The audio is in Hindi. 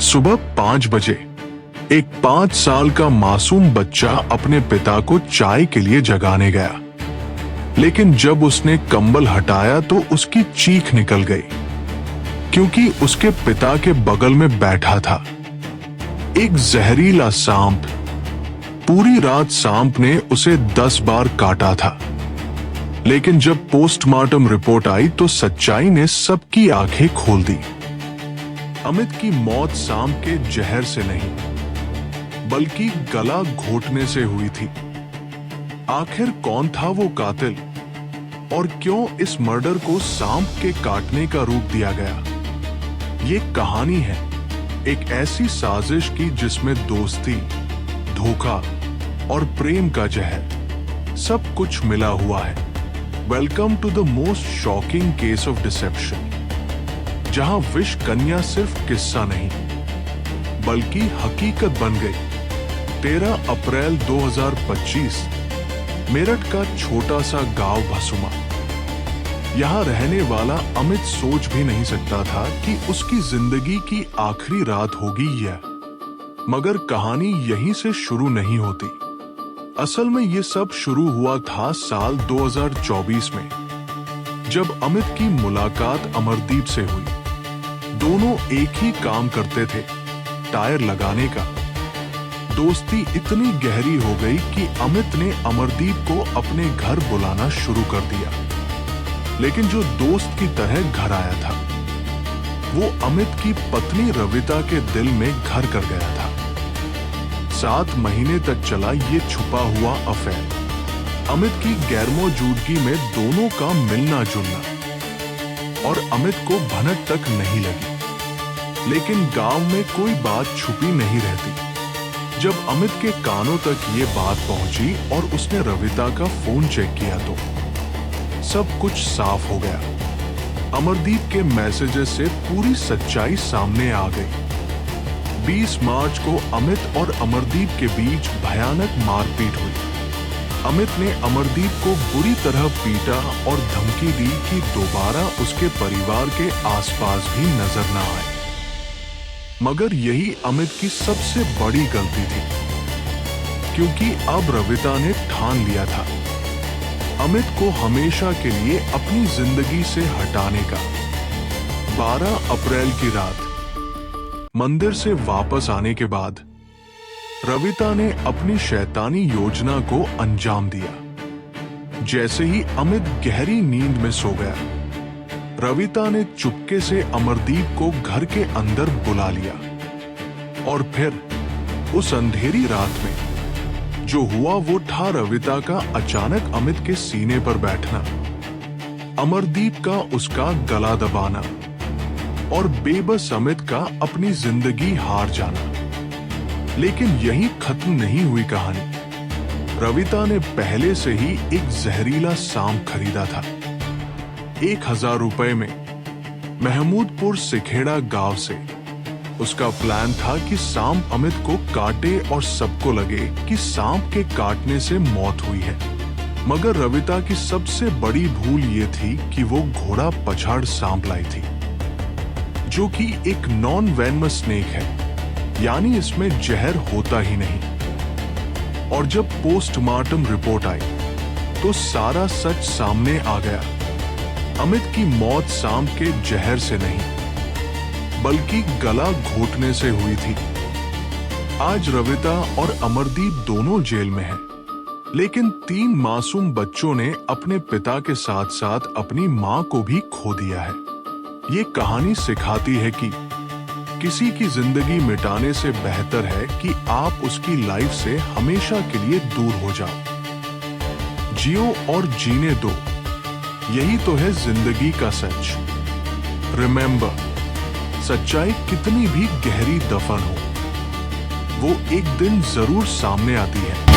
सुबह 5 बजे एक 5 साल का मासूम बच्चा अपने पिता को चाय के लिए जगाने गया, लेकिन जब उसने कंबल हटाया तो उसकी चीख निकल गई, क्योंकि उसके पिता के बगल में बैठा था एक जहरीला सांप। पूरी रात सांप ने उसे 10 बार काटा था, लेकिन जब पोस्टमार्टम रिपोर्ट आई तो सच्चाई ने सबकी आंखें खोल दी। अमित की मौत सांप के जहर से नहीं, बल्कि गला घोटने से हुई थी। आखिर कौन था वो कातिल, और क्यों इस मर्डर को सांप के काटने का रूप दिया गया? ये कहानी है एक ऐसी साजिश की जिसमें दोस्ती, धोखा और प्रेम का जहर सब कुछ मिला हुआ है। Welcome to the most shocking case of deception, जहां विश कन्या सिर्फ किस्सा नहीं बल्कि हकीकत बन गई। 13 अप्रैल 2025 मेरठ का छोटा सा गांव भसुमा। यहां रहने वाला अमित सोच भी नहीं सकता था कि उसकी जिंदगी की आखिरी रात होगी यह। मगर कहानी यहीं से शुरू नहीं होती। असल में ये सब शुरू हुआ था साल 2024 में, जब अमित की मुलाकात अमरदीप से हुई। दोनों एक ही काम करते थे, टायर लगाने का। दोस्ती इतनी गहरी हो गई कि अमित ने अमरदीप को अपने घर बुलाना शुरू कर दिया। लेकिन जो दोस्त की तरह घर आया था, वो अमित की पत्नी रविता के दिल में घर कर गया था। 7 महीने तक चला ये छुपा हुआ अफेयर। अमित की गैरमौजूदगी में दोनों का मिलना जुलना, और अमित को भनक तक नहीं लगी। लेकिन गांव में कोई बात छुपी नहीं रहती। जब अमित के कानों तक ये बात पहुंची और उसने रविता का फोन चेक किया तो सब कुछ साफ हो गया। अमरदीप के मैसेजेस से पूरी सच्चाई सामने आ गई। 20 मार्च को अमित और अमरदीप के बीच भयानक मारपीट हुई। अमित ने अमरदीप को बुरी तरह पीटा और धमकी दी कि दोबारा उसके परिवार के आसपास भी नजर न आए। मगर यही अमित की सबसे बड़ी गलती थी, क्योंकि अब रविता ने ठान लिया था अमित को हमेशा के लिए अपनी जिंदगी से हटाने का। 12 अप्रैल की रात मंदिर से वापस आने के बाद रविता ने अपनी शैतानी योजना को अंजाम दिया। जैसे ही अमित गहरी नींद में सो गया, रविता ने चुपके से अमरदीप को घर के अंदर बुला लिया। और फिर उस अंधेरी रात में जो हुआ वो था रविता का अचानक अमित के सीने पर बैठना, अमरदीप का उसका गला दबाना, और बेबस अमित का अपनी जिंदगी हार जाना। लेकिन यही खत्म नहीं हुई कहानी। रविता ने पहले से ही एक जहरीला सांप खरीदा था 1000 रुपए में, महमूदपुर सिखेड़ा गांव से। उसका प्लान था कि सांप अमित को काटे और सबको लगे कि सांप के काटने से मौत हुई है। मगर रविता की सबसे बड़ी भूल ये थी कि वो घोड़ा पछाड़ सांप लाई थी, जो कि एक नॉन वेनमस स्नेक है, यानी इसमें जहर होता ही नहीं। और जब पोस्टमार्टम रिपोर्ट आई तो सारा सच सामने आ गया। अमित की मौत सांप के जहर से नहीं, बल्कि गला घोटने से हुई थी। आज रविता और अमरदीप दोनों जेल में हैं, लेकिन 3 मासूम बच्चों ने अपने पिता के साथ साथ अपनी मां को भी खो दिया है। ये कहानी सिखाती है कि किसी की जिंदगी मिटाने से बेहतर है कि आप उसकी लाइफ से हमेशा के लिए दूर हो जाओ। जियो और जीने दो, यही तो है जिंदगी का सच। रिमेंबर, सच्चाई कितनी भी गहरी दफन हो, वो एक दिन जरूर सामने आती है।